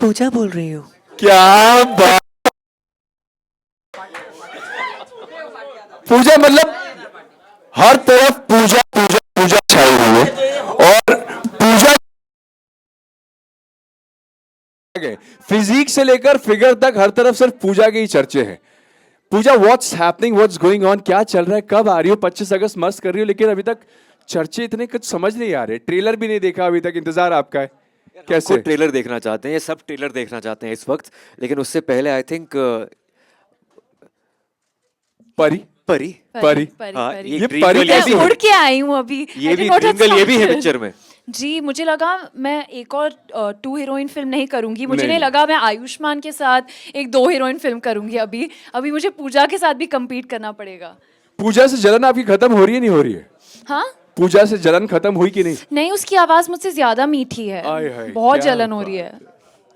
पूजा बोल रही हूँ। क्या बात। पूजा मतलब हर तरफ पूजा पूजा पूजा छाई हुई है और पूजा गए फिजिक से लेकर फिगर तक हर तरफ सिर्फ पूजा के ही चर्चे हैं। Pooja what's happening, what's going on, क्या चल रहा है, कब आ रही हो? 25 अगस्त मस्त कर रही हो, लेकिन अभी तक चर्चे इतने कुछ समझ नहीं आ रहे। ट्रेलर भी नहीं देखा अभी तक, इंतजार आपका है। कैसे कैसे? ट्रेलर देखना चाहते हैं, ये सब ट्रेलर देखना चाहते हैं इस वक्त, लेकिन उससे पहले आई थिंक परी परी परी परी हाँ परी ये ड्रीम परी गर्ल मैं ये भी उड़ है, के आई हूँ अभी। ये I भी did not dream have girl ये भी है started. पिक्चर में। जी मुझे लगा मैं एक और 2 हीरोइन फिल्म नहीं करूंगी। मुझे नहीं, नहीं नहीं। लगा मैं आयुष्मान के साथ एक 2 हीरोइन फिल्म करूंगी। अभी अभी मुझे पूजा के साथ भी compete करना पड़ेगा। पूजा से जलन आपकी खत्म हो रही है, नहीं हो रही है? हाँ पूजा से जलन खत्म हुई कि नहीं? नहीं, उसकी आवाज मुझसे ज्यादा मीठी है। आय हाय, बहुत क्या जलन हो रही है।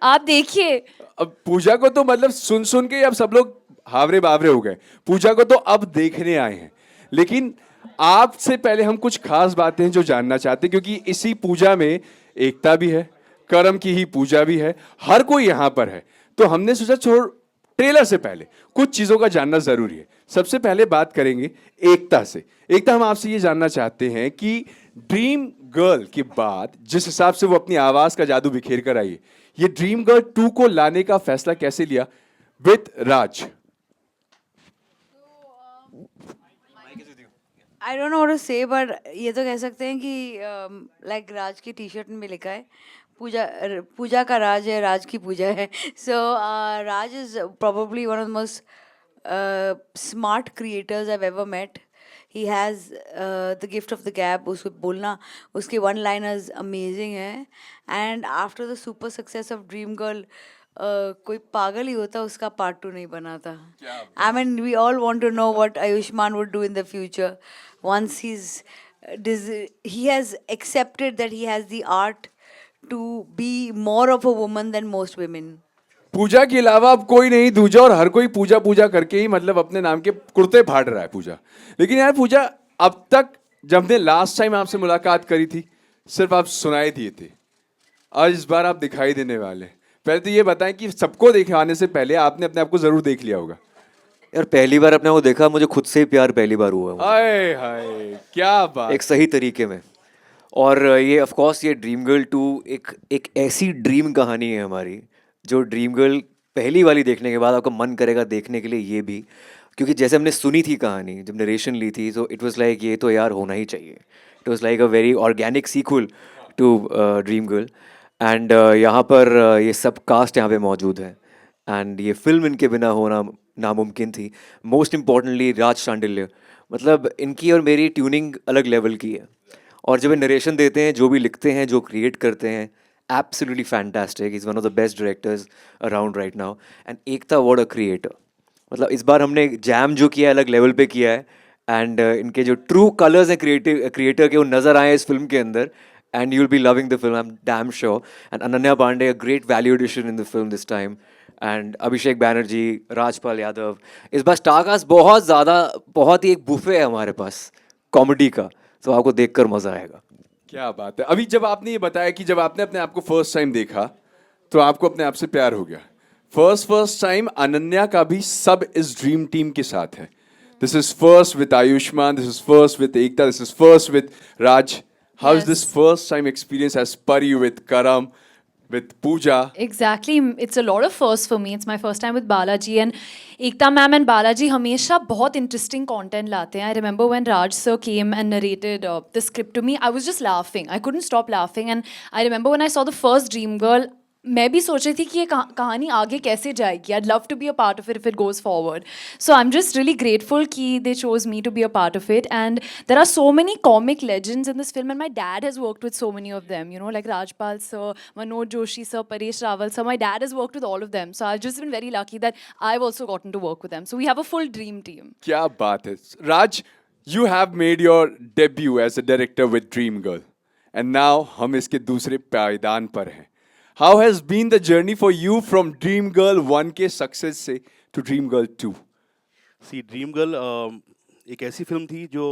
आप देखिए। अब पूजा को तो मतलब सुन सुन के अब सब लोग हावरे बावरे हो गए। पूजा को तो अब देखने आए हैं, लेकिन आपसे पहले हम कुछ खास बातें हैं जो जानना चाहते हैं, क्योंकि इसी पूजा में एकता भी है, कर्म की ही पूजा भी है, हर कोई यहाँ पर है। तो हमने सोचा छोड़, ट्रेलर से पहले कुछ चीजों का जानना जरूरी है। सबसे पहले बात करेंगे एकता से। एकता, हम आपसे ये जानना चाहते हैं कि ड्रीम गर्ल के बाद जिस हिसाब से वो अपनी आवाज का जादू बिखेर कर आई है, ये ड्रीम गर्ल 2 को लाने का फैसला कैसे लिया with Raj? I don't know what to say, but ये तो कह सकते हैं कि लाइक राज की टी शर्ट में लिखा है पूजा का राज है, राज की पूजा है। सो राज is probably one of the most smart creators I've ever met. He has the gift of the gab. उसको बोलना, उसके वन लाइनर्स अमेजिंग है। And after the super success of dream girl कोई पागल ही होता उसका पार्ट 2 नहीं बना था। I mean we all want to know what Ayushmann would do in the future once he has accepted that he has the art to be more of a woman than most women. पूजा के अलावा अब कोई नहीं दूजा, और हर कोई पूजा पूजा करके ही मतलब अपने नाम के कुर्ते फाड़ रहा है पूजा। लेकिन यार पूजा, अब तक जब हमने लास्ट टाइम आपसे मुलाकात करी थी सिर्फ आप सुनाई दिए थे, आज इस बार आप दिखाई देने वाले हैं। पहले तो ये बताएं कि सबको दिखाने से पहले आपने अपने आप को जरूर देख लिया होगा। यार पहली बार अपने को देखा, मुझे खुद से ही प्यार पहली बार हुआ मुझे। हाय हाय, क्या बात। एक सही तरीके में। और ये ऑफ कोर्स ये ड्रीम गर्ल 2 एक ऐसी ड्रीम कहानी है हमारी, जो ड्रीम गर्ल पहली वाली देखने के बाद आपका मन करेगा देखने के लिए ये भी, क्योंकि जैसे हमने सुनी थी कहानी, जब नरेशन ली थी, तो इट वाज लाइक ये तो यार होना ही चाहिए। It was like a very organic sequel to Dream Girl. And यहाँ पर ये सब कास्ट यहाँ पे मौजूद है, एंड ये फिल्म इनके बिना होना नामुमकिन थी। मोस्ट इम्पॉर्टेंटली राज शांडिल्य, मतलब इनकी और मेरी ट्यूनिंग अलग लेवल की है। और जब ये नरेशन देते हैं, जो भी लिखते हैं, जो क्रिएट करते हैं, absolutely fantastic. Is one of the best directors around right now. And Ekta what a creator, मतलब इस बार हमने जैम जो किया है अलग लेवल पे किया है। एंड इनके जो ट्रू कलर्स हैं क्रिएटर के, वो नज़र आए इस फिल्म के अंदर। And you will be loving the film, I am damn sure. And Ananya Pandey, a great value addition in the film this time. And Abhishek Banerjee, Rajpal Yadav. इस बार स्टारकास्ट बहुत ज़्यादा, बहुत ही एक बुफे है हमारे पास कॉमेडी का, तो आपको देखकर मज़ा आएगा। क्या बात है। अभी जब आपने ये बताया कि जब आपने अपने आप को फर्स्ट टाइम देखा तो आपको अपने आप से प्यार हो गया, फर्स्ट टाइम अनन्या का भी सब इस ड्रीम टीम के साथ है। This is first with Ayushmann, this is first with Ekta, this is first with Raj. How is this first time experience as Pari with Karam with Pooja? Exactly, it's a lot of firsts for me. It's my first time with Balaji, and Ekta ma'am and Balaji हमेशा बहुत interesting content लाते हैं. I remember when Raj sir came and narrated the script to me, I was just laughing. I couldn't stop laughing, and I remember when I saw the first Dream Girl, मैं भी सोच रही थी कि ये कहानी आगे कैसे जाएगी. I'd love to be a part of it if it goes forward. So I'm just really grateful कि they chose me to be a part of it. And there are so many comic legends in this film, and my dad has worked with so many of them. You know, like Rajpal sir, Manoj Joshi sir, Paresh Rawal sir. My dad has worked with all of them. So I've just been very lucky that I've also gotten to work with them. So we have a full dream team. क्या बात है। Raj, you have made your debut as a director with Dream Girl, and now हम इसके दूसरे पायदान पर हैं। How has been the journey for you from Dream Girl 1 के सक्सेस से to Dream Girl 2? See Dream Girl एक ऐसी फिल्म थी जो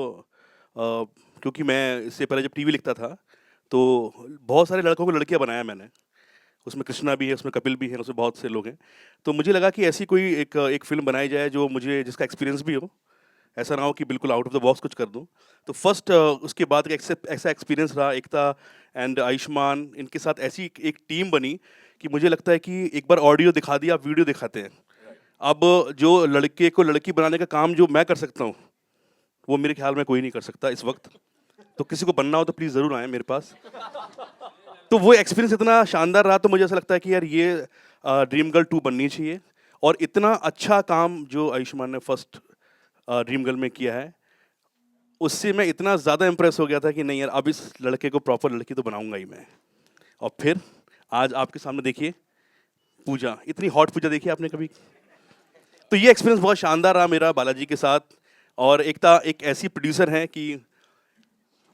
क्योंकि मैं इससे पहले जब टीवी लिखता था तो बहुत सारे लड़कों को लड़कियां बनाया मैंने, उसमें कृष्णा भी है, उसमें कपिल भी है, उसमें बहुत से लोग हैं। तो मुझे लगा कि ऐसी कोई एक फ़िल्म बनाई जाए जो मुझे जिसका एक्सपीरियंस भी हो, ऐसा ना हो कि बिल्कुल आउट ऑफ द बॉक्स कुछ कर दूँ। तो फर्स्ट उसके बाद एक ऐसा एक्सपीरियंस रहा, एकता एंड आयुष्मान इनके साथ ऐसी एक टीम बनी कि मुझे लगता है कि एक बार ऑडियो दिखा दिया, वीडियो दिखाते हैं। अब जो लड़के को लड़की बनाने का काम जो मैं कर सकता हूँ, वो मेरे ख्याल में कोई नहीं कर सकता इस वक्त। तो किसी को बनना हो तो प्लीज़ ज़रूर आएँ मेरे पास। तो वो एक्सपीरियंस इतना शानदार रहा, तो मुझे ऐसा लगता है कि यार ये ड्रीम गर्ल 2 बननी चाहिए। और इतना अच्छा काम जो आयुष्मान ने फर्स्ट ड्रीम गर्ल में किया है, उससे मैं इतना ज़्यादा इम्प्रेस हो गया था कि नहीं यार, अब इस लड़के को प्रॉपर लड़की तो बनाऊंगा ही मैं। और फिर आज आपके सामने देखिए पूजा, इतनी हॉट पूजा देखी आपने कभी? तो ये एक्सपीरियंस बहुत शानदार रहा मेरा बालाजी के साथ। और एकता एक ऐसी प्रोड्यूसर हैं कि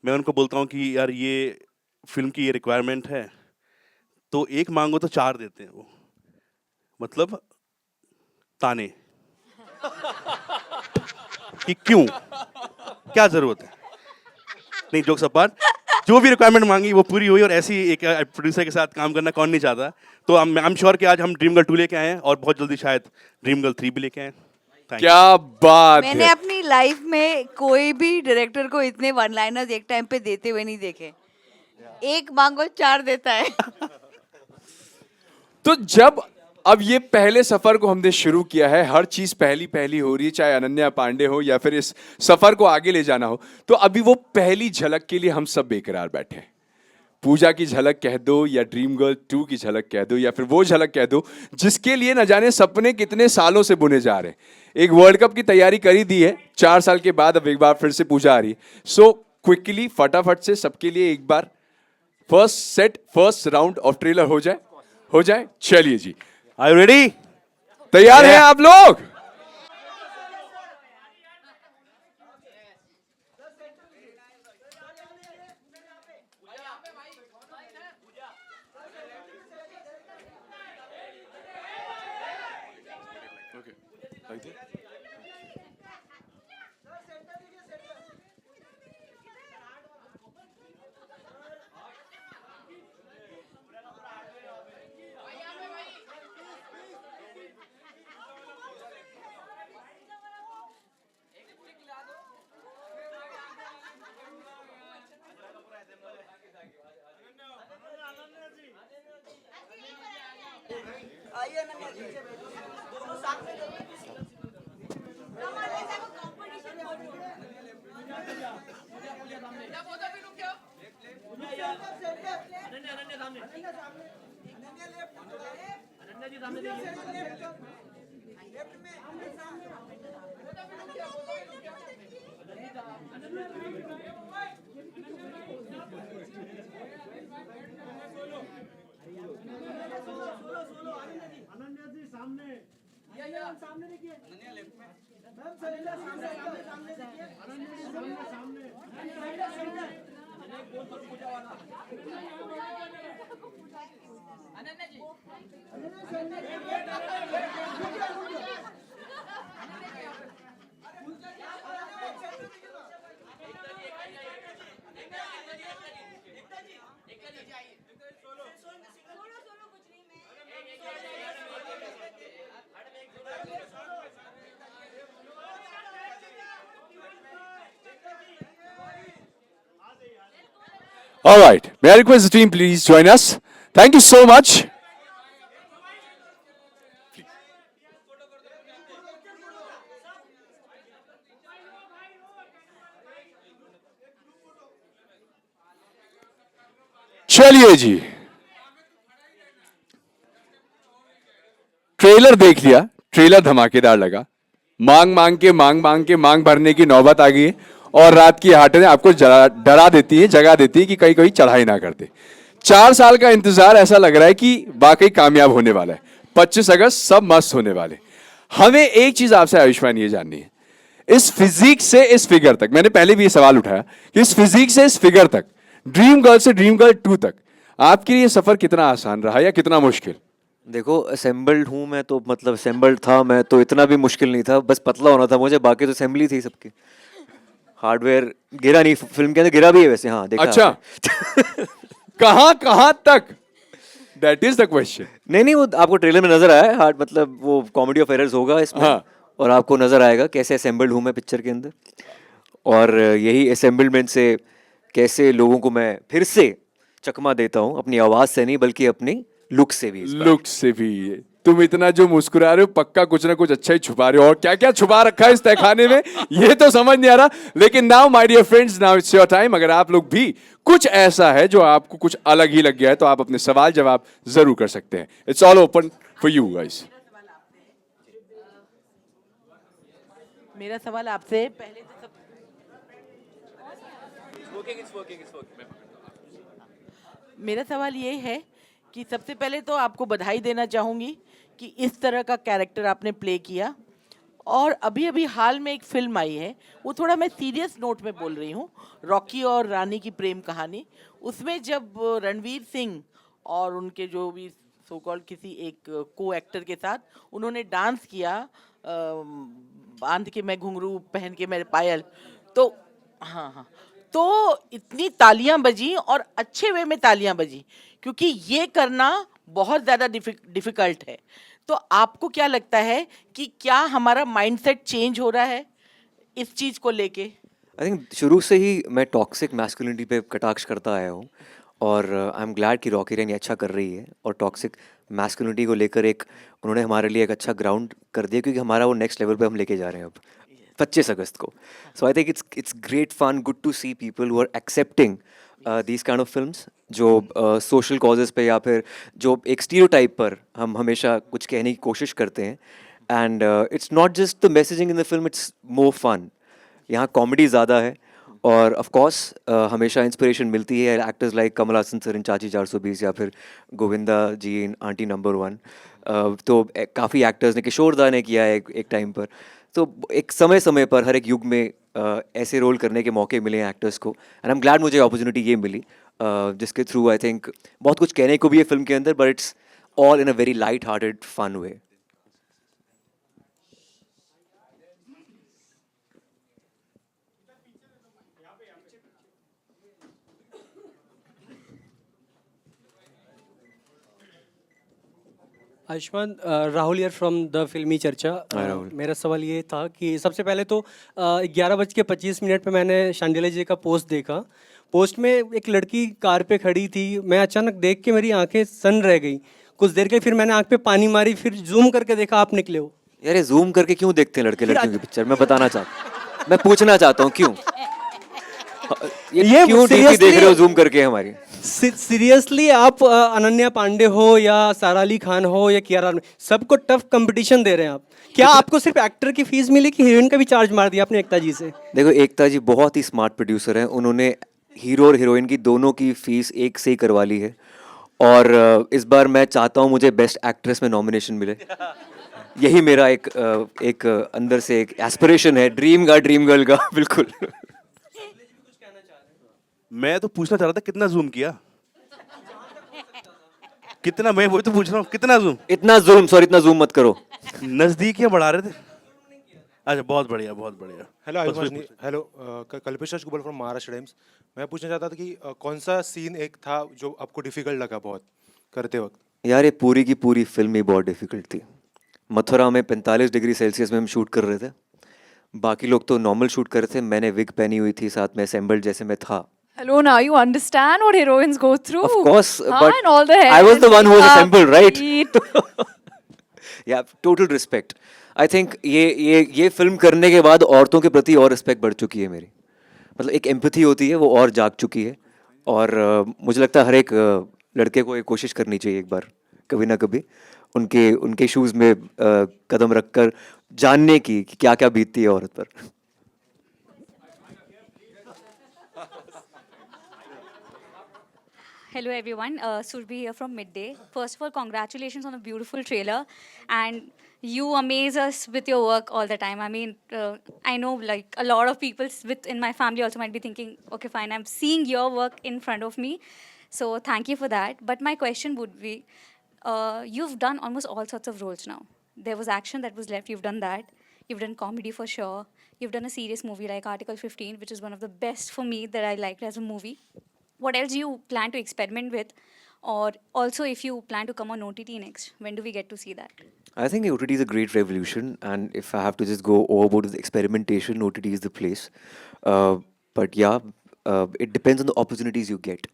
मैं उनको बोलता हूँ कि यार ये फिल्म की ये रिक्वायरमेंट है, तो एक मांगो तो 4 देते हैं वो, मतलब ताने कि क्यों, क्या जरूरत है। नहीं, जोक्स अपार्ट, जो भी रिक्वायरमेंट मांगी वो पूरी हुई। और ऐसी एक प्रोड्यूसर के साथ काम करना कौन नहीं चाहता। तो आई एम श्योर कि आज हम ड्रीम गर्ल 2 लेके आए हैं और बहुत जल्दी शायद ड्रीम गर्ल 3 भी लेके आए। क्या बात मैंने है। अपनी लाइफ में कोई भी डायरेक्टर को इतने वन लाइनर्स एक टाइम पे देते हुए नहीं देखे। एक मांगो 4 देता है। तो जब अब ये पहले सफर को हमने शुरू किया है, हर चीज पहली पहली हो रही है, चाहे अनन्या पांडे हो या फिर इस सफर को आगे ले जाना हो, तो अभी वो पहली झलक के लिए हम सब बेकरार बैठे हैं। पूजा की झलक कह दो या ड्रीम गर्ल 2 की झलक कह दो या फिर वो झलक कह दो जिसके लिए न जाने सपने कितने सालों से बुने जा रहे हैं। एक वर्ल्ड कप की तैयारी करी दी है 4 साल के बाद, अब एक बार फिर से पूजा आ रही है। सो क्विकली फटाफट से सबके लिए एक बार first set first round of trailer हो जाए। चलिए जी, आर यू रेडी? तैयार हैं आप लोग? All right. May I request the team please join us? Thank you so much. चलिए जी, ट्रेलर देख लिया, ट्रेलर धमाकेदार लगा। मांग मांग के मांग भरने की नौबत आ गई है और रात की हाटनें आपको डरा देती है, जगा देती है कि कहीं कहीं चढ़ाई ना करते। 4 साल का इंतजार ऐसा लग रहा है कि वाकई कामयाब होने वाला है। 25 अगस्त सब मस्त होने वाले। हमें एक चीज आपसे आयुष्मान ये जाननी है, इस फिजिक से इस फिगर तक, मैंने पहले भी ये सवाल उठाया कि इस फिजिक से इस फिगर तक, ड्रीम गर्ल से ड्रीम गर्ल 2 तक, आपके लिए सफर कितना आसान रहा या कितना मुश्किल? देखो, असेंबल्ड हूँ मैं, तो मतलब असेंबल्ड था मैं, तो इतना भी मुश्किल नहीं था, बस पतला होना था मुझे, बाकी तो असेंबली थी सबकी। हार्डवेयर गिरा नहीं, फिल्म के अंदर गिरा भी है वैसे, हाँ देखा अच्छा। आपने। कहां तक दैट इज द क्वेश्चन. नहीं नहीं, वो आपको ट्रेलर में नजर आया है हार्ट, मतलब वो कॉमेडी ऑफ एरर्स होगा इसमें. हाँ. और आपको नजर आएगा कैसे असेंबल्ड हूँ मैं पिक्चर के अंदर, और यही असेंबलमेंट से कैसे लोगों को मैं फिर से चकमा देता हूँ, अपनी आवाज से नहीं बल्कि अपनी लुक से भी इस बार. लुक से भी. तुम इतना जो मुस्कुरा रहे हो, पक्का कुछ ना कुछ अच्छा ही छुपा रहे हो. और क्या क्या छुपा रखा है इस तहखाने में, ये तो समझ नहीं आ रहा. लेकिन now my dear friends, now it's your time. अगर आप लोग भी कुछ ऐसा है जो आपको कुछ अलग ही लग गया है, तो आप अपने सवाल जवाब जरूर कर सकते हैं. It's all open for you guys. मेरा सवाल आपसे पहले तो सब मेरा सवाल ये है कि सबसे पहले तो आपको बधाई देना चाहूँगी कि इस तरह का कैरेक्टर आपने प्ले किया. और अभी अभी हाल में एक फिल्म आई है, वो थोड़ा मैं सीरियस नोट में बोल रही हूँ, रॉकी और रानी की प्रेम कहानी. उसमें जब रणवीर सिंह और उनके जो भी सो कॉल्ड किसी एक को एक्टर के साथ उन्होंने डांस किया, बांध के मैं घुंघरू पहन के मेरे पायल, तो हाँ हाँ, तो इतनी तालियां बजी और अच्छे वे में तालियां बजी, क्योंकि ये करना बहुत ज़्यादा डिफ़िकल्ट है. तो आपको क्या लगता है कि क्या हमारा माइंडसेट चेंज हो रहा है इस चीज़ को लेके? आई थिंक शुरू से ही मैं टॉक्सिक मैस्कुलिनिटी पे कटाक्ष करता आया हूँ, और आई एम ग्लैड कि रॉकी रैन ये अच्छा कर रही है, और टॉक्सिक मैस्कुलिनिटी को लेकर एक उन्होंने हमारे लिए एक अच्छा ग्राउंड कर दिया, क्योंकि हमारा वो नेक्स्ट लेवल पे हम लेके जा रहे हैं अब 25 अगस्त को. So I think it's great fun, good to see people who are excepting these kind of films, जो सोशल कॉजेज़ पे या फिर जो एक स्टीरियोटाइप पर हम हमेशा कुछ कहने की कोशिश करते हैं. And it's not just the messaging in the film, it's more fun. यहाँ कॉमेडी ज़्यादा है, और ऑफ कोर्स हमेशा इंस्पिरेशन मिलती है actors like Kamal Haasan sir in Chachi 420, या फिर Govinda ji in aunty number 1. तो काफ़ी एक्टर्स ने, किशोर दा ने किया है एक टाइम पर. तो एक समय समय पर हर एक युग में ऐसे रोल करने के मौके मिले हैं एक्टर्स को, एंड आई एम ग्लैड मुझे अपॉर्चुनिटी ये मिली, जिसके थ्रू आई थिंक बहुत कुछ कहने को भी है फिल्म के अंदर, but it's all in a very light hearted fun way. Ayushmann, Rahul यार फ्रॉम द फिल्मी चर्चा. राहुल. मेरा सवाल ये था कि सबसे पहले तो 11:25 पे मैंने शांडिला जी का पोस्ट देखा. पोस्ट में एक लड़की कार पे खड़ी थी, मैं अचानक देख के मेरी आंखें सन रह गई. कुछ देर के फिर मैंने आंख पे पानी मारी, फिर जूम करके देखा आप निकले हो. यार ये जूम करके क्यों देखते हैं लड़के लड़कियों की पिक्चर, मैं बताना चाहता मैं पूछना चाहता हूँ क्यों ये क्यों टीवी देख रहे हो जूम करके हमारी. सीरियसली आप अनन्या पांडे हो या सारा अली खान हो या कियारा, सबको टफ कंपटीशन दे रहे हैं आप. क्या आपको सिर्फ एक्टर की फीस मिली कि हीरोइन का भी चार्ज मार दिया आपने एकता जी से? देखो, एकता जी बहुत ही स्मार्ट प्रोड्यूसर हैं, उन्होंने हीरो और हीरोइन की दोनों की फीस एक से ही करवा ली है. और इस बार मैं चाहता हूँ मुझे बेस्ट एक्ट्रेस में नॉमिनेशन मिले. यही मेरा एक अंदर से एक एस्पिरेशन है, ड्रीम गर्ल का. बिल्कुल. मैं तो पूछना चाह रहा था कितना जूम किया, कितना, मैं वही तो पूछ रहा हूँ कितना जूम. इतना जूम मत करो. नजदीकियां बढ़ा रहे थे. अच्छा, बहुत बढ़िया बहुत बढ़िया. Hello Ayushmann, hello Kalpesh Raj Gubal from Maharashtra Times. मैं पूछना चाहता था कि कौन सा सीन एक था जो आपको डिफिकल्ट लगा बहुत करते वक्त? यार ये पूरी की पूरी फिल्म ही बहुत डिफिकल्ट थी. मथुरा में 45 डिग्री सेल्सियस में हम शूट कर रहे थे, बाकी लोग तो नॉर्मल शूट कर रहे थे, मैंने विग पहनी हुई थी, साथ में असेंबल्ड जैसे मैं था. Hello, now you understand what heroines go through. Of course, but and all the I was the one who was assembled, right? Upbeat. या टोटल रिस्पेक्ट. आई थिंक ये फिल्म करने के बाद औरतों के प्रति और रिस्पेक्ट बढ़ चुकी है मेरी. मतलब एक एम्पैथी होती है, वो और जाग चुकी है. और मुझे लगता है हर एक लड़के को ये कोशिश करनी चाहिए एक बार कभी ना कभी उनके शूज़ में कदम रखकर जानने की कि क्या क्या बीतती है औरत पर. Hello everyone, Surbhi here from Midday. First of all, congratulations on a beautiful trailer, and you amaze us with your work all the time. I mean, I know like a lot of people in my family also might be thinking, okay, fine, I'm seeing your work in front of me, so thank you for that. But my question would be, you've done almost all sorts of roles now. There was action that was left, you've done that. You've done comedy for sure. You've done a serious movie like Article 15, which is one of the best for me that I liked as a movie. What else do you plan to experiment with? Or also, if you plan to come on OTT next, when do we get to see that? I think OTT is a great revolution, and if I have to just go overboard with experimentation, OTT is the place. Uh, but yeah, it depends on the opportunities you get,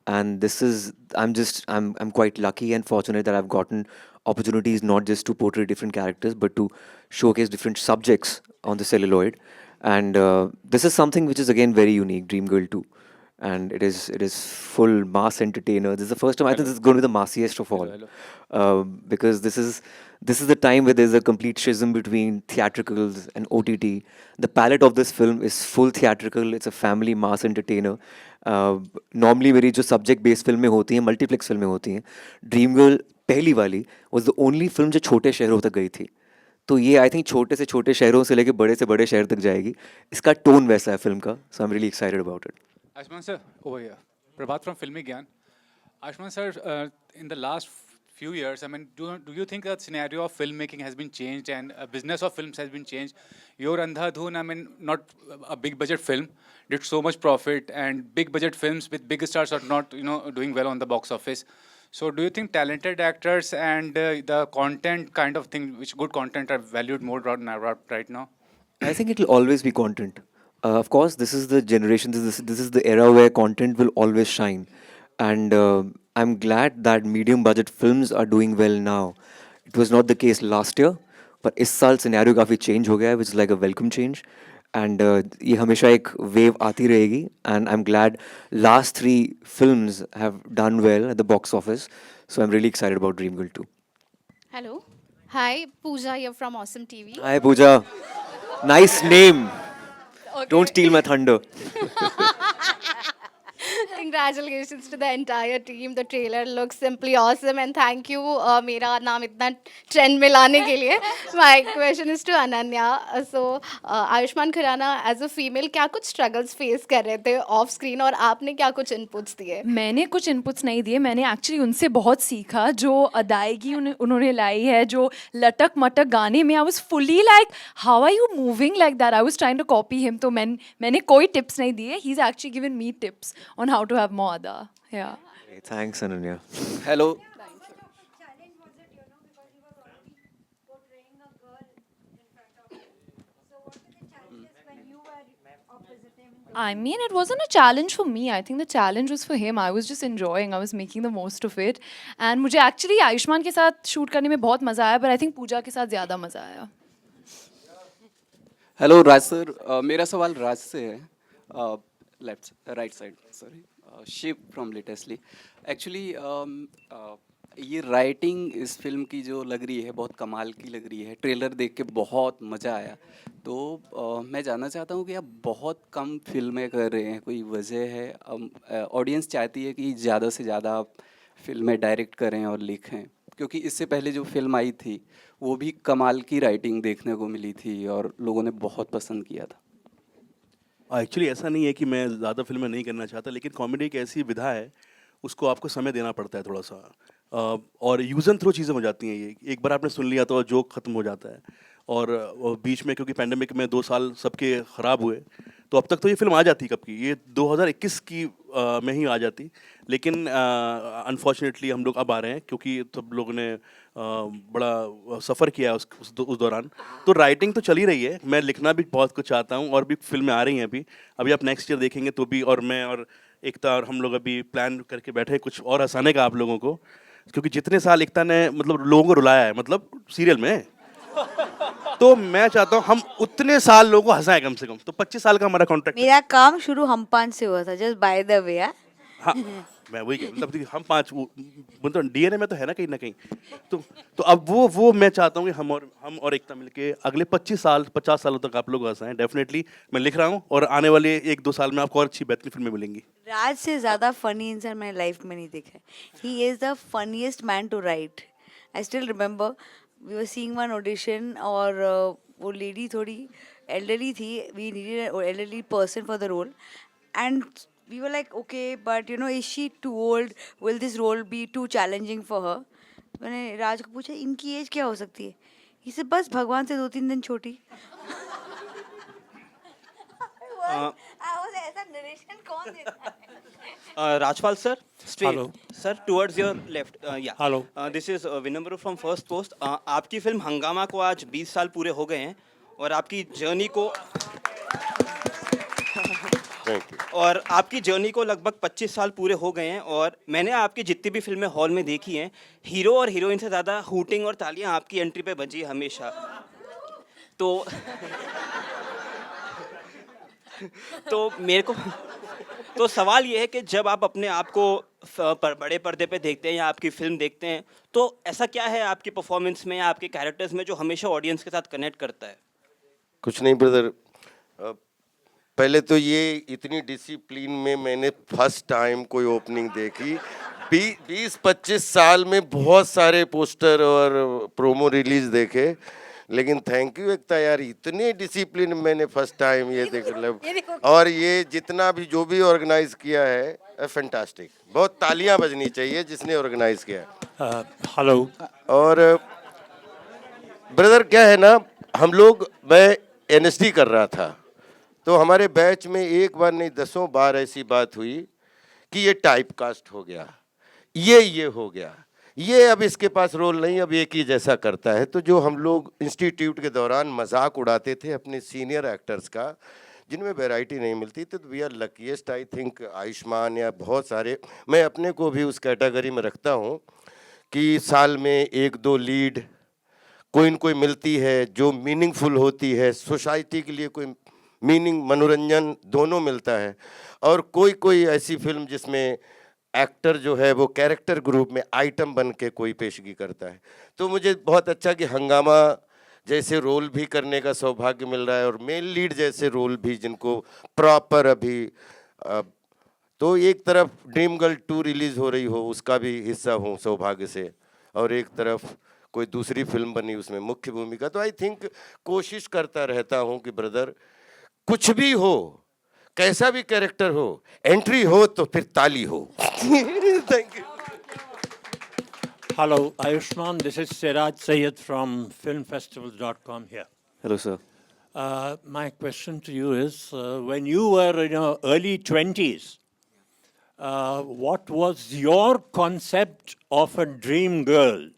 and this is I'm quite lucky and fortunate that I've gotten opportunities not just to portray different characters, but to showcase different subjects on the celluloid, and this is something which is again very unique, Dreamgirl 2. And it is full mass entertainer. This is the first time I think this is going to be the massiest of all, because this is the time where there's a complete schism between theatricals and OTT. The palette of this film is full theatrical. It's a family mass entertainer. Normally मेरी जो subject based फिल्में होती हैं, multiplex फिल्में होती हैं, dream girl पहली वाली was the only film जो छोटे शहरों तक गई थी. तो ये आई थिंक छोटे से छोटे शहरों से लेके बड़े से बड़े शहर तक जाएगी. इसका टोन वैसा है फिल्म का. So I'm really excited about it. Ashman sir, over here. Prabhat from Filmy Gyan. Ashman sir, in the last few years, I mean, do you think that scenario of filmmaking has been changed and business of films has been changed? Your Andhadhun, I mean, not a big budget film, did so much profit, and big budget films with big stars are not, doing well on the box office. So do you think talented actors and the content kind of thing, which good content are valued more right now? I think it will always be content. Of course, this is the generation, this is the era where content will always shine. And I'm glad that medium budget films are doing well now. It was not the case last year, but इस साल scenario काफ़ी change हो गया है, which is like a welcome change. And ये हमेशा एक wave आती रहेगी. And I'm glad last 3 films have done well at the box office. So I'm really excited about Dreamgirl 2. Hello. Hi, Pooja here from Awesome TV. Hi Pooja. Nice name. Don't steal my thunder. Congratulations to the entire team. The trailer looks simply awesome and thank you मेरा नाम इतना trend में लाने के लिए. My question is to Ananya. So Ayushman Khurana as a female क्या कुछ struggles face कर रहे थे off screen और आपने क्या कुछ inputs दिए? मैंने कुछ इनपुट्स नहीं दिए. मैंने एक्चुअली उनसे बहुत सीखा. जो अदायगी उन्होंने लाई है, जो लटक मटक गाने में, I was fully like how are you moving like that. I was trying to copy him. तो मैंने कोई टिप्स नहीं दिए. He is actually given me tips on how to have more अदा. या Thanks Ananya. Hello. I mean, it wasn't a challenge for me. I think the challenge was for him. I was just enjoying. I was making the most of it. And मुझे actually Ayushman के साथ shoot करने में बहुत मज़ा आया, but I think पूजा के साथ ज़्यादा मज़ा आया. हेलो राज सर, मेरा सवाल राज से है. Right side, sorry. Shiv from LatestLY. Actually ये राइटिंग इस फिल्म की जो लग रही है बहुत कमाल की लग रही है. ट्रेलर देख के बहुत मज़ा आया. तो मैं जानना चाहता हूँ कि आप बहुत कम फिल्में कर रहे हैं, कोई वजह है? ऑडियंस चाहती है कि ज़्यादा से ज़्यादा आप फिल्में डायरेक्ट करें और लिखें, क्योंकि इससे पहले जो फिल्म आई थी वो भी कमाल की राइटिंग देखने को मिली थी और लोगों ने बहुत पसंद किया था. एक्चुअली ऐसा नहीं है कि मैं ज़्यादा फिल्में नहीं करना चाहता, लेकिन कॉमेडी एक ऐसी विधा है, उसको आपको समय देना पड़ता है थोड़ा सा. और यूज़ एंड थ्रो चीज़ें हो जाती हैं. ये एक बार आपने सुन लिया तो जोक ख़त्म हो जाता है. और बीच में क्योंकि पैंडेमिक में 2 साल सबके ख़राब हुए, तो अब तक तो ये फिल्म आ जाती कब की, ये 2021 की में ही आ जाती. लेकिन अनफॉर्चुनेटली हम लोग अब आ रहे हैं क्योंकि सब लोगों ने बड़ा सफ़र किया है उस दौरान. तो राइटिंग तो चल ही रही है, मैं लिखना भी बहुत कुछ चाहता हूँ और भी फिल्में आ रही हैं अभी आप नेक्स्ट ईयर देखेंगे तो भी. और मैं और एकता और हम लोग अभी प्लान करके बैठे हैं कुछ और हंसाने का आप लोगों को, क्योंकि जितने साल एकता ने मतलब लोगों को रुलाया है मतलब सीरियल में, तो मैं चाहता हूँ हम उतने साल लोगों को हंसाएं कम से कम. तो 25 साल का हमारा कॉन्ट्रैक्ट. मेरा काम शुरू हम 5 से हुआ था, जस्ट बाय द वे. हाँ, मैं वही कह मतलब हम 5 मतलब डीएनए में तो है ना कहीं ना कहीं. तो अब वो मैं चाहता हूँ कि हम और एकता मिलके अगले 50 सालों तक आप लोग हंसाएं. डेफिनेटली मैं लिख रहा हूँ और आने वाले 1-2 साल में आपको और अच्छी बेहतरीन फिल्में मिलेंगी. राज से ज़्यादा फनी इंसान मैंने लाइफ में नहीं देखा है. He is the funniest man to write. I still remember we were seeing one audition और वो लेडी थोड़ी एल्डरली थी. We needed an elderly person for the role and we were like, okay, but is she too old? Will this role be too challenging for her? मैंने राज को पूछा इनकी as क्या हो सकती है. इसे बस भगवान से 2-3 दिन छोटी. I was ऐसा नरेशन कौन देता है? Rajpal sir, straight. Hello. Sir, towards your left. Yeah. Hello. This is Vinamra from First Post. आपकी फिल्म हंगामा को आज 20 साल पूरे हो गए हैं और आपकी जर्नी को और आपकी जर्नी को लगभग 25 साल पूरे हो गए हैं और मैंने आपकी जितनी भी फिल्में हॉल में देखी हैं, हीरो और हीरोइन से ज़्यादा हूटिंग और तालियां आपकी एंट्री पे बजी है हमेशा। तो मेरे को तो सवाल ये है कि जब आप अपने आप को बड़े पर्दे पे देखते हैं या आपकी फिल्म देखते हैं, तो ऐसा क्या है आपकी परफॉर्मेंस में या आपके कैरेक्टर्स में जो हमेशा ऑडियंस के साथ कनेक्ट करता है? कुछ नहीं ब्रदर, पहले तो ये इतनी डिसिप्लिन में मैंने फर्स्ट टाइम कोई ओपनिंग देखी। 20-25 साल में बहुत सारे पोस्टर और प्रोमो रिलीज देखे, लेकिन थैंक यू एकता यार, इतने डिसिप्लिन मैंने फर्स्ट टाइम ये देख। और ये जितना भी जो भी ऑर्गेनाइज किया है फैंटास्टिक, बहुत तालियां बजनी चाहिए जिसने ऑर्गेनाइज किया है। हेलो। और ब्रदर क्या है ना, हम लोग, मैं एनएसडी कर रहा था तो हमारे बैच में एक बार नहीं 10 बार ऐसी बात हुई कि ये टाइप कास्ट हो गया, ये हो गया, ये अब इसके पास रोल नहीं, अब एक ही जैसा करता है। तो जो हम लोग इंस्टीट्यूट के दौरान मजाक उड़ाते थे अपने सीनियर एक्टर्स का, जिनमें वैरायटी नहीं मिलती, तो we are luckiest I think. Ayushmann या बहुत सारे, मैं अपने को भी उस कैटेगरी में रखता हूँ कि साल में 1-2 लीड कोई न कोई मिलती है जो मीनिंगफुल होती है, सोसाइटी के लिए कोई मीनिंग, मनोरंजन दोनों मिलता है। और कोई ऐसी फिल्म जिसमें एक्टर जो है वो कैरेक्टर ग्रुप में आइटम बन के कोई पेशगी करता है। तो मुझे बहुत अच्छा कि हंगामा जैसे रोल भी करने का सौभाग्य मिल रहा है और मेन लीड जैसे रोल भी जिनको प्रॉपर अभी तो एक तरफ ड्रीम गर्ल 2 रिलीज़ हो रही हो उसका भी हिस्सा हूँ सौभाग्य से, और एक तरफ कोई दूसरी फिल्म बनी उसमें मुख्य भूमिका। तो आई थिंक कोशिश करता रहता हूँ कि ब्रदर कुछ भी हो, कैसा भी कैरेक्टर हो, एंट्री हो तो फिर ताली हो। Thank you. Hello, Ayushman. This is Siraj Sayed from filmfestivals.com here. Hello, sir. My question to you is, when you were in your early 20s, what was your concept of a dream girl?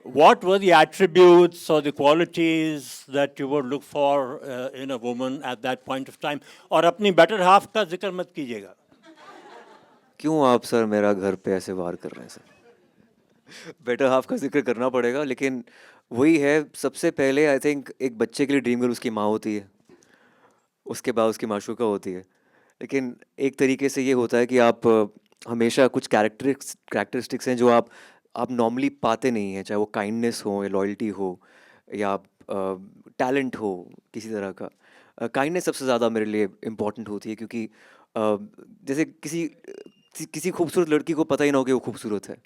What were the attributes or the qualities that you would look for in a woman at that point of time? और अपनी better half का जिक्र मत कीजिएगा। क्यों आप sir मेरा घर पे ऐसे वार कर रहे हैं सर? बेटर हाफ का जिक्र करना पड़ेगा, लेकिन वही है, सबसे पहले आई थिंक एक बच्चे के लिए ड्रीम गर्ल उसकी माँ होती है, उसके बाद उसकी माशूका होती है। लेकिन एक तरीके से ये होता है कि आप हमेशा कुछ कैरेक्टरिस्टिक्स हैं जो आप नॉर्मली पाते नहीं हैं, चाहे वो काइंडनेस हो या लॉयल्टी हो या टैलेंट हो किसी तरह का। काइंडनेस सबसे ज़्यादा मेरे लिए इम्पॉर्टेंट होती है, क्योंकि जैसे किसी खूबसूरत लड़की को पता ही ना हो कि वो खूबसूरत है,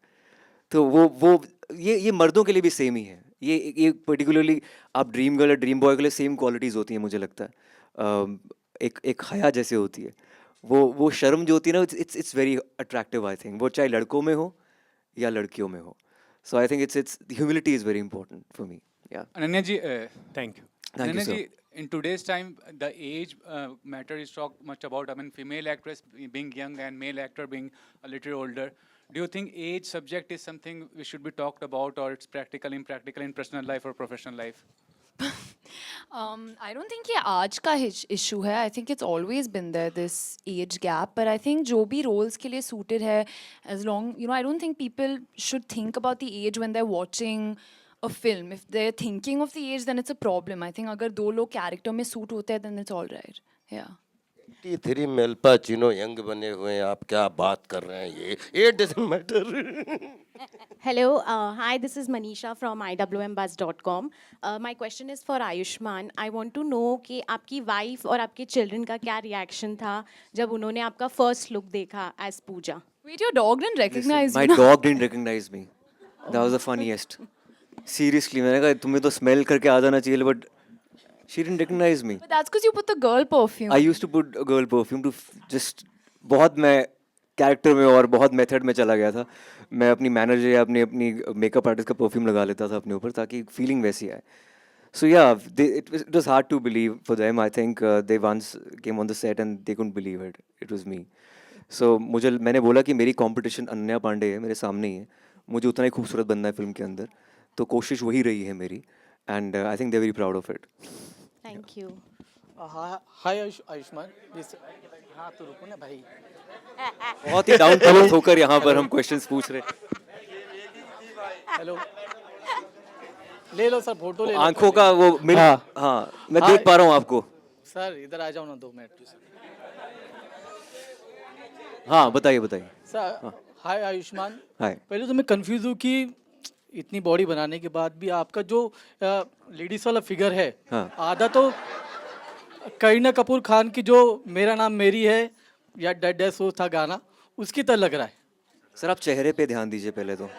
तो वो ये मर्दों के लिए भी सेम ही है। ये पर्टिकुलरली आप ड्रीम गर्ल या ड्रीम बॉय के लिए सेम क्वालिटीज़ होती हैं मुझे लगता है। एक हया जैसे होती है, वो शर्म जो होती है ना, it's very attractive I think, वो चाहे लड़कों में हो या लड़कियों में हो। So I think it's humility is very important for me. या अनन्या जी, Thank you. Ananya ji, in today's time, the age matter is talked much about. I mean, female actress being young and male actor being a little older. Do you think age subject is something we should be talked about, or it's practical, impractical in personal life or professional life? I don't think ये आज का issue है. I think it's always been there, this age gap. But I think जो भी roles के लिए suited है, as long, I don't think people should think about the age when they're watching a film. If they're thinking of the age, then it's a problem. I think अगर 2 लोग character में suit होते हैं, then it's all right. Yeah. 83 में अल्पा चिनो young बने हुए हैं, आप क्या बात कर रहे हैं? ये doesn't matter. Hello, hi, this is Manisha from iwmbuzz.com. My question is for Ayushman. I want to know कि आपकी wife और आपके children का क्या reaction था जब उन्होंने आपका first look देखा as Pooja? Wait, your dog didn't recognize My you? dog didn't recognize me. That was the funniest. Seriously, मैंने कहा तुम्हें तो smell करके आ जाना चाहिए, but she didn't recognize me. But that's because you put the girl perfume. I used to put a girl perfume to just बहुत मैं character में और बहुत मेथड में चला गया था। मैं अपनी मैनेजर या अपनी मेकअप आर्टिस्ट का परफ्यूम लगा लेता था अपने ऊपर ताकि फीलिंग वैसी आए। So yeah, it was hard to believe for them. I think they once came on the set and they couldn't believe it. It was me. So मैंने बोला कि मेरी कंपटीशन अनन्या पांडे है, मेरे सामने ही है. मुझे उतना ही खूबसूरत बनना है फिल्म के अंदर. तो कोशिश वही रही है मेरी. And I think they're very proud of it. Thank you. हाय आयुष्मान हाँ तो रुको ना भाई बहुत ही डाउन टू अर्थ होकर यहाँ पर हम क्वेश्चंस पूछ रहे हैं. हेलो ले लो सर फोटो ले लो आंखों का वो मिल हाँ मैं देख पा रहा हूँ आपको. सर इधर आ जाओ ना 2 मिनट हाँ बताइए. सर हाय आयुष्मान हाय. पहले तो मैं कंफ्यूज हूँ कि इतनी बॉडी बनाने के बाद भी आपका जो लेडीज वाला फिगर है हाँ. आधा तो करीना कपूर खान की जो मेरा नाम मेरी है या डेड डेड सो था गाना उसकी तरह लग रहा है. सर आप चेहरे पे ध्यान दीजिए पहले तो.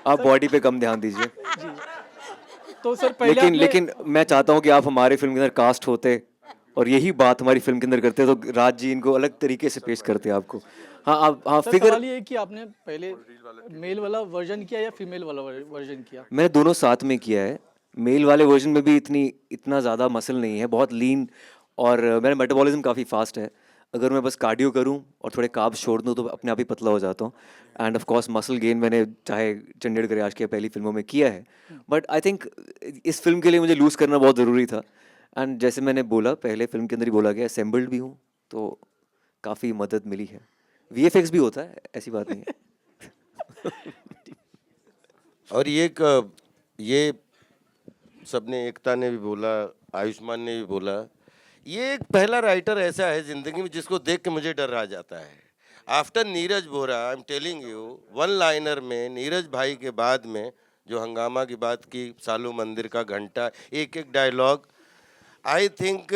आप बॉडी पे कम ध्यान दीजिए. तो सर पहले लेकिन मैं चाहता हूँ कि आप हमारे फिल्म के अंदर कास्ट होते और यही बात हमारी फिल्म के अंदर करते तो राज जी इनको अलग तरीके से पेश करते आपको. हाँ सर फिगर सवाल ये है कि आपने पहले मेल वाला वर्जन किया या फीमेल वाला वर्जन किया. मैंने दोनों साथ में किया है. मेल वाले वर्जन में भी इतना ज़्यादा मसल नहीं है, बहुत लीन और मेरा मेटाबॉलिज्म काफ़ी फास्ट है. अगर मैं बस कार्डियो करूं और थोड़े कार्ब्स छोड़ दूं तो अपने आप ही पतला हो जाता हूं. End of course muscle gain मैंने चाहे चंडीगढ़ गैराज की पहली फिल्मों में किया है. बट आई थिंक इस फिल्म के लिए मुझे लूज़ करना बहुत ज़रूरी था. एंड जैसे मैंने बोला पहले फिल्म के अंदर ही बोला गया असेंबल्ड भी हूँ तो काफ़ी मदद मिली है. VFX भी होता है, ऐसी बात नहीं है. और ये सबने एकता ने भी बोला, आयुष्मान ने भी बोला, ये एक पहला राइटर ऐसा है जिंदगी में जिसको देख के मुझे डर आ जाता है. After Neeraj Bora I am telling you, one liner में नीरज भाई के बाद में जो हंगामा की बात की, सालू मंदिर का घंटा, एक एक dialogue, I think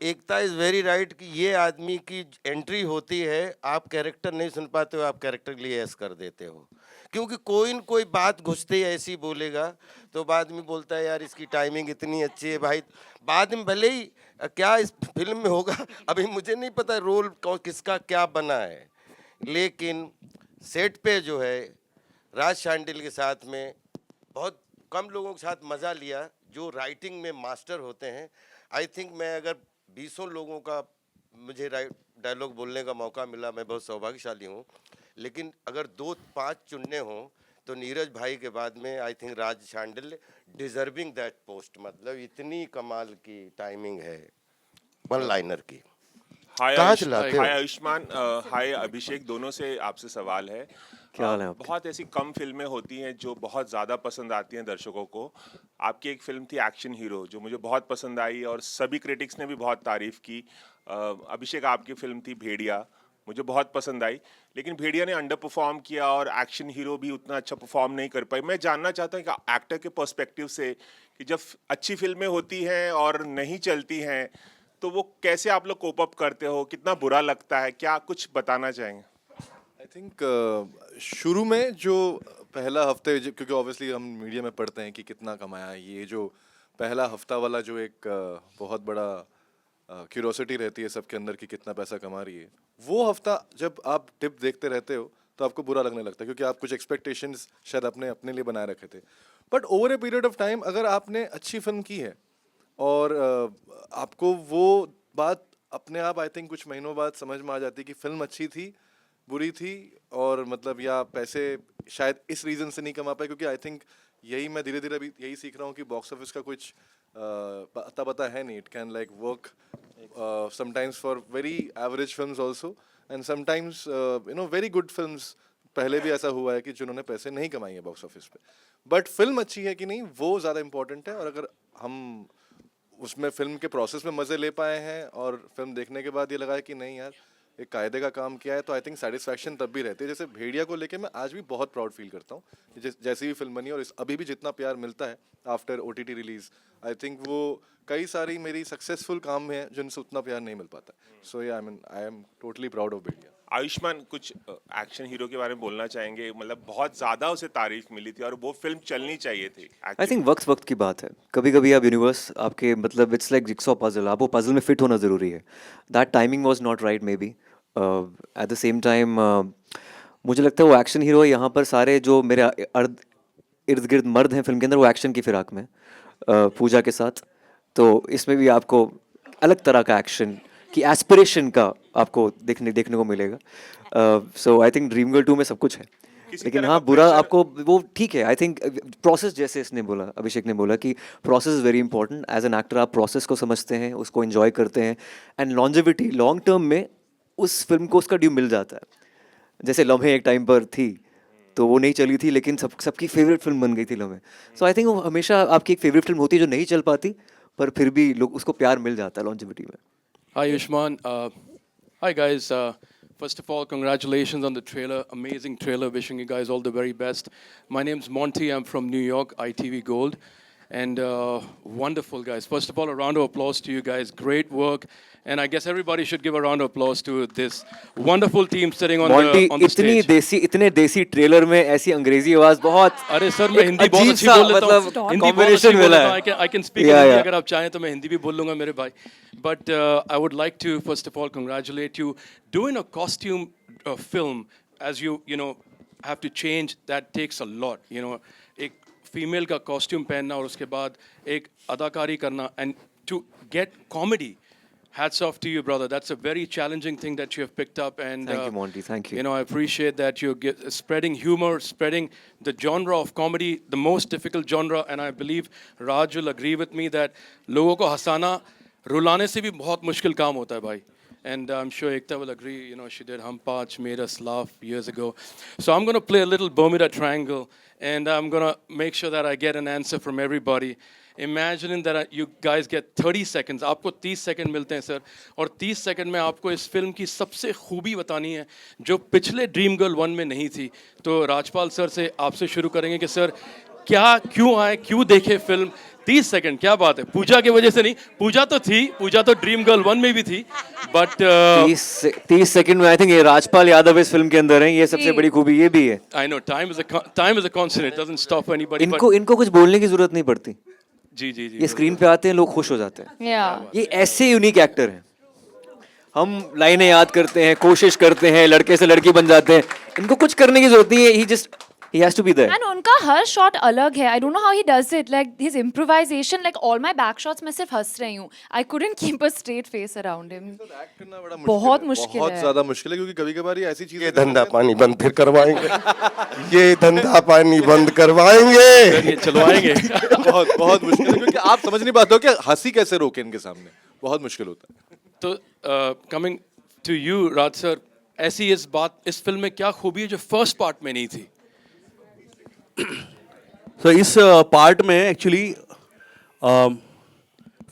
Ekta is very right कि ये आदमी की एंट्री होती है, आप कैरेक्टर नहीं सुन पाते हो, आप कैरेक्टर के लिए ऐस कर देते हो. क्योंकि कोई न कोई बात घुसते ही ऐसी बोलेगा तो बाद में बोलता है यार इसकी टाइमिंग इतनी अच्छी है भाई. बाद में भले ही क्या इस फिल्म में होगा अभी मुझे नहीं पता रोल किसका क्या बना है, लेकिन सेट पे जो है राज शांडिल के साथ में बहुत कम लोगों के साथ मज़ा लिया जो राइटिंग में मास्टर होते हैं. आई थिंक मैं अगर 20 लोगों का मुझे डायलॉग बोलने का मौका मिला, मैं बहुत सौभाग्यशाली हूँ. लेकिन अगर 2-5 चुनने हों तो नीरज भाई के बाद में I think Raj Shandil deserving that post. मतलब इतनी कमाल की टाइमिंग है वन लाइनर की. हाय कहाँ चलाते हो? हाय आयुष्मान, हाय अभिषेक, दोनों से आपसे सवाल है. क्या हाल है आपके? बहुत ऐसी कम फिल्में होती हैं जो बहुत ज़्यादा पसंद आती हैं दर्शकों को. आपकी एक फिल्म थी एक्शन हीरो जो मुझे बहुत पसंद आई और सभी क्रिटिक्स ने भी बहुत तारीफ़ की. अभिषेक आपकी फिल्म थी भेड़िया, मुझे बहुत पसंद आई, लेकिन भेड़िया ने अंडर परफॉर्म किया और एक्शन हीरो भी उतना अच्छा परफॉर्म नहीं कर पाई. मैं जानना चाहता हूँ कि एक्टर के पर्सपेक्टिव से कि जब अच्छी फिल्में होती हैं और नहीं चलती हैं तो वो कैसे आप लोग कोप अप करते हो, कितना बुरा लगता है, क्या कुछ बताना चाहेंगे? आई थिंक शुरू में जो पहला हफ्ते क्योंकि ऑब्वियसली हम मीडिया में पढ़ते हैं कि कितना कमाया, ये जो पहला हफ्ता वाला जो एक बहुत बड़ा क्यूरोसिटी रहती है सबके अंदर कि कितना पैसा कमा रही है, वो हफ्ता जब आप टिप देखते रहते हो तो आपको बुरा लगने लगता है क्योंकि आप कुछ एक्सपेक्टेशंस शायद अपने लिए बनाए रखे थे. But over a period of time अगर आपने अच्छी फिल्म की है और आपको वो बात अपने आप आई थिंक कुछ महीनों बाद समझ में आ जाती है कि फिल्म अच्छी थी, बुरी थी, और मतलब या पैसे शायद इस रीज़न से नहीं कमा पाए. क्योंकि आई थिंक यही मैं धीरे धीरे अभी यही सीख रहा हूँ कि बॉक्स ऑफिस का कुछ पता है नहीं. It can like work sometimes for very average films also and sometimes very good films. पहले भी ऐसा हुआ है कि जिन्होंने पैसे नहीं कमाए हैं बॉक्स ऑफिस पे. बट फिल्म अच्छी है कि नहीं वो ज़्यादा इंपॉर्टेंट है. और अगर हम उसमें फिल्म के प्रोसेस में मज़े ले पाए हैं और फिल्म देखने के बाद ये लगा है कि नहीं यार एक कायदे का काम किया है, तो आई थिंक सेटिस्फैक्शन तब भी रहती है. जैसे भेड़िया को लेके मैं आज भी बहुत प्राउड फील करता हूँ जैसी भी फिल्म बनी, और अभी भी जितना प्यार मिलता है आफ्टर OTT रिलीज, आई थिंक वो कई सारी मेरी सक्सेसफुल काम हैं जिनसे उतना प्यार नहीं मिल पाता. So I am totally proud of Bhediya. Ayushmann, कुछ एक्शन हीरो के बारे में बोलना चाहेंगे? मतलब बहुत ज़्यादा उसे तारीफ मिली थी और वो फिल्म चलनी चाहिए थी. आई थिंक वक्त की बात है. कभी कभी आप यूनिवर्स आपके मतलब इट्स लाइक जिक्सॉ पजल, आप वो पजल में फिट होना ज़रूरी है. That timing was not right may be. At the same time मुझे लगता है वो एक्शन हीरो है, यहाँ पर सारे जो मेरे इर्द गिर्द मर्द हैं फिल्म के अंदर वो एक्शन की फिराक में. पूजा के साथ, तो इसमें भी आपको अलग तरह का एक्शन की एस्पिरेशन का आपको देखने को मिलेगा. सो आई थिंक ड्रीम गर्ल 2 में सब कुछ है, लेकिन हाँ बुरा आपको वो ठीक है. आई थिंक प्रोसेस, जैसे इसने बोला, अभिषेक ने बोला कि process is very important. As an actor आप प्रोसेस को समझते हैं, उसको एंजॉय करते हैं, एंड लॉन्जेविटी लॉन्ग टर्म में उस फिल्म को उसका ड्यू मिल जाता है. जैसे लम्हे एक टाइम पर थी तो वो नहीं चली थी, लेकिन सबकी फेवरेट फिल्म बन गई थी लम्हे. सो आई थिंक वो हमेशा आपकी एक फेवरेट फिल्म होती है जो नहीं चल पाती, पर फिर भी लोग उसको प्यार मिल जाता है लॉन्जेविटी में. Hi, Yushman. Hi, guys. First of all, congratulations on the trailer. Amazing trailer. Wishing you guys all the very best. My name's Monty. I'm from New York, ITV Gold. And wonderful, guys. First of all, a round of applause to you guys. Great work. And I guess everybody should give a round of applause to this wonderful team sitting on Monty, the stage. इतने देसी trailer में ऐसी अंग्रेजी आवाज बहुत. अरे sir, मैं हिंदी बहुत अच्छी बोल लेता हूँ. हिंदी बहुत अच्छी बोल लेता हूँ. I can speak Hindi अगर आप चाहें तो मैं हिंदी भी बोल लूँगा मेरे भाई. But I would like to first of all congratulate you. Doing a costume film, as you know, have to change. That takes a lot. You know, एक फीमेल का कॉस्ट्यूम पहनना और उसके बाद एक अदाकारी करना, and to get comedy. Hats off to you, brother. That's a very challenging thing that you have picked up, and Thank you, Monty. Thank you. You know, I appreciate that you're spreading humor, spreading the genre of comedy, the most difficult genre, and I believe Raj will agree with me that लोगों को हंसाना, रुलाने से भी बहुत मुश्किल काम होता है भाई. And I'm sure Ekta will agree. You know, she did Hum Paanch, made us laugh years ago. So I'm going to play a little Bermuda Triangle, and I'm going to make sure that I get an answer from everybody. Imagining that you guys get 30 seconds. आपको 30 second मिलते हैं sir, और 30 second में आपको इस film की सबसे खूबी बतानी है जो पिछले ड्रीम गर्ल 1 में नहीं थी. तो राजपाल सर से आपसे शुरू करेंगे कि सर क्या, क्यों आए, क्यों देखे फिल्म. 30 सेकंड, क्या बात है. पूजा की वजह से नहीं, पूजा तो थी, पूजा तो ड्रीम गर्ल 1 में भी थी, बट 30 सेकंड में आई थिंक ये राजपाल यादव इस फिल्म के अंदर हैं. ये सबसे बड़ी खूबी ये भी है. I know time is a constant. It doesn't stop anybody. इनको कुछ बोलने की जरूरत नहीं पड़ती. जी जी जी. ये स्क्रीन पे आते हैं, लोग खुश हो जाते हैं. Yeah. ये ऐसे यूनिक एक्टर हैं. हम लाइनें याद करते हैं, कोशिश करते हैं, लड़के से लड़की बन जाते हैं. इनको कुछ करने की जरूरत नहीं है. He has to be there. And उनका हर शॉट अलग है. I don't know how he does it. Like his improvisation, like all my back shots मैं सिर्फ हंस रही हूँ. I couldn't keep a straight face around him. बहुत मुश्किल है. बहुत ज़्यादा मुश्किल है, क्योंकि कभी-कभार ये ऐसी चीज़ें. ये धंधा पानी बंद फिर करवाएंगे. ये धंधा पानी बंद करवाएंगे. चलवाएंगे. बहुत मुश्किल है, क्योंकि आप समझ नहीं पाते हो कि हंसी कैसे रोके इनके सामने. बहुत मुश्किल होता है. तो coming to you Raj sir, ऐसी इस फिल्म में क्या खूबी है जो फर्स्ट पार्ट में नहीं थी. सो इस पार्ट में एक्चुअली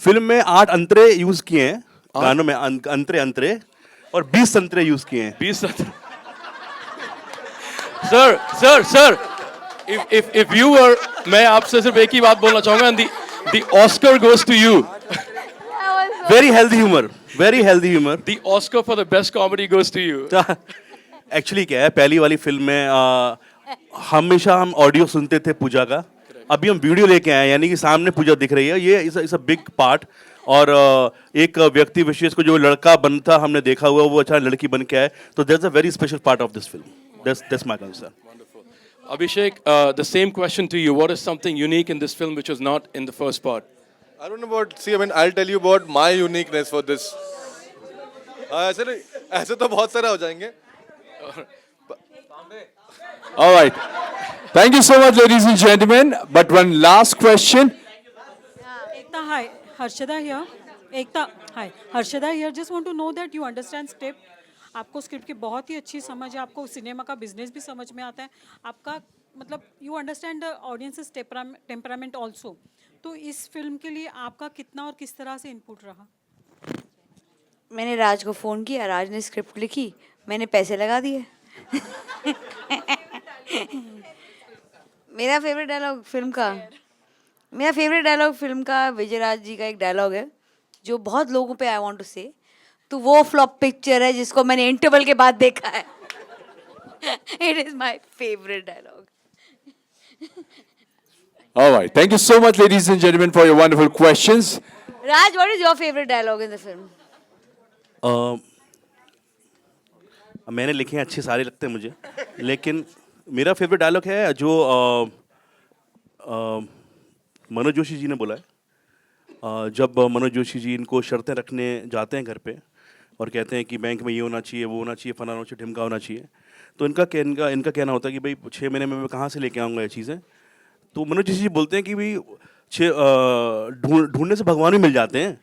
फिल्म में 8 अंतरे यूज किए हैं. गानों में अंतरे और 20 संतरे यूज किए हैं. 20 संतरे. सर if you were, मैं आपसे सिर्फ एक ही बात बोलना चाहूंगा. The Oscar goes to you. Very healthy humor. The Oscar for the best comedy goes to you. Actually क्या है, पहली वाली फिल्म में हमेशा हम ऑडियो सुनते थे पूजा का. अभी हम वीडियो लेके आए, यानी कि सामने पूजा दिख रही है. ये इस अ बिग पार्ट. और एक व्यक्ति विशेष को जो लड़का बनता हमने देखा हुआ, वो अच्छा लड़की बन के आए. तो that's a very special part of this film. That's my concern. Abhishek, the same question to you. What is something unique in this film which was not in the first part? I don't know about. See, I mean, I'll tell you about my uniqueness for this. ऐसे नहीं, ऐसे तो बहुत सारे हो जाएंगे. All right. Thank you so much, ladies and gentlemen. But one last question. Ekta, hi. Harshada here. Ekta, hi. Harshada here. Just want to know that you understand script. आपको script की बहुत ही अच्छी समझ है. आपको सिनेमा का business भी समझ में आता है. आपका मतलब you understand the audiences temperament also. तो इस फिल्म के लिए आपका कितना और किस तरह से इनपुट रहा? मैंने राज को फ़ोन किया, राज ने स्क्रिप्ट लिखी, मैंने पैसे लगा दिए. मेरा फेवरेट डायलॉग फिल्म का विजय राज जी का एक डायलॉग है जो बहुत लोगों पे आई वांट टू से. तो वो फ्लॉप पिक्चर है जिसको मैंने इंटरवल के बाद देखा है. It is my favourite dialogue. All right. Thank you so much, ladies and gentlemen, for your wonderful questions. Raj, what is your favorite dialogue in the film? मैंने लिखे हैं, अच्छे सारे लगते हैं मुझे, लेकिन मेरा फेवरेट डायलॉग है जो मनोज जोशी जी ने बोला है। जब मनोज जोशी जी इनको शर्तें रखने जाते हैं घर पे और कहते हैं कि बैंक में ये होना चाहिए, वो होना चाहिए, फलाना होना चाहिए, ढिमका होना चाहिए, तो इनका कहना होता है कि भाई 6 महीने में मैं कहाँ से लेके आऊँगा ये चीज़ें। तो मनोज जोशी जी बोलते हैं कि भाई ढूंढने से भगवान भी मिल जाते हैं।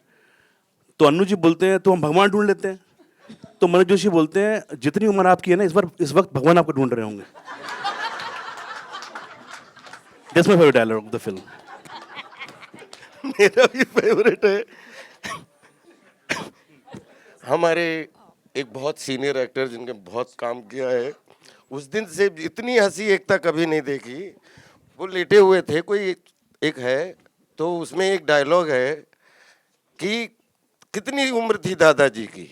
तो अन्नू जी बोलते हैं तो हम भगवान ढूंढ लेते हैं। तो मनोज जोशी बोलते हैं जितनी उम्र आपकी है ना, इस वक्त भगवान आपको ढूंढ रहे होंगे। That's my favorite dialogue of the film. मेरा भी फेवरेट है। हमारे एक बहुत सीनियर एक्टर जिनके बहुत काम किया है, उस दिन से इतनी हंसी एकता कभी नहीं देखी। वो लेटे हुए थे, कोई एक है, तो उसमें एक डायलॉग है कि कितनी उम्र थी दादाजी की,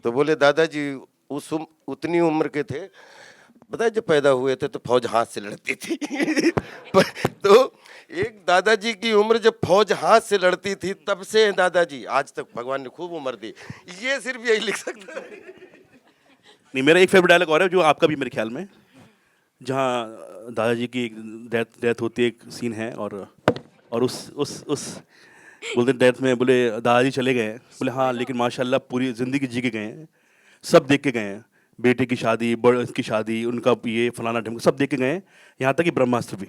तो बोले दादाजी उतनी उम्र के थे, पता है जब पैदा हुए थे तो फौज हाथ से लड़ती थी। तो एक दादाजी की उम्र जब फौज हाथ से लड़ती थी तब से दादाजी आज तक भगवान ने खूब उम्र दी। ये सिर्फ यही लिख सकता है। नहीं, मेरा एक फेवरेट डायलॉग और है जो आपका भी मेरे ख्याल में, जहाँ दादाजी की डेथ होती है, एक सीन है और उस बोलते डेथ में बोले दादाजी चले गए हैं, बोले हाँ लेकिन माशाल्लाह पूरी ज़िंदगी जी के गए हैं, सब देख के गए हैं, बेटे की शादी, बड़ की शादी, उनका ये फलाना ढिमका सब देख के गए हैं, यहाँ तक कि ब्रह्मास्त्र भी।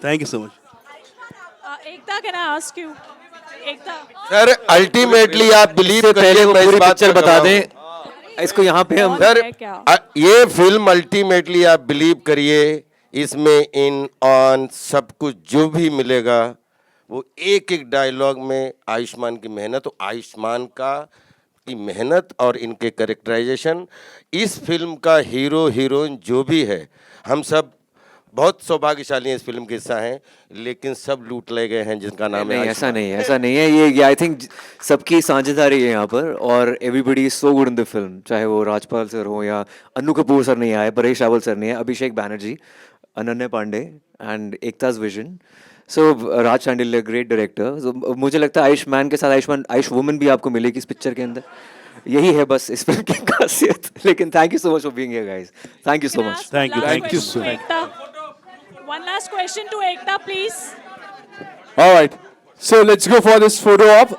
Thank you so much. Ekta, can I ask you? Ekta, sir ultimately आप बिलीव पहले वो करिए, मैं इस पूरी बात पिक्चर पर बता गवाह हूं। दें इसको यहाँ पे हम। सर ये फिल्म अल्टीमेटली आप बिलीव करिए, इसमें इन ऑन सब कुछ जो भी मिलेगा वो एक एक डायलॉग में आयुष्मान की मेहनत, तो आयुष्मान की मेहनत और इनके कैरेक्टराइजेशन, इस फिल्म का हीरो हीरोइन जो भी है, हम सब बहुत सौभाग्यशाली हैं, इस फिल्म के हिस्सा हैं, लेकिन सब लूट ले गए हैं जिनका नाम है नहीं, ऐसा नहीं है, ऐसा नहीं है। ये आई थिंक सबकी साझेदारी है यहाँ पर, और everybody is so good in the film, चाहे वो राजपाल सर हो या अन्नू कपूर सर नहीं आए, परेश रावल सर नहीं है, अभिषेक बैनर्जी, अनन्या पांडे एंड एकताज विजन, so Raj Shandilya great director. so, मुझे लगता है आयुष्मान के साथ आयुष वुमन भी आपको मिलेगी इस पिक्चर के अंदर, यही है बस इस फिल्म की खासियत। लेकिन thank you so much for being here guys, thank you so much. Thank you so much. Ekta, one last question to Ekta, please. All right. So let's go for this photo op.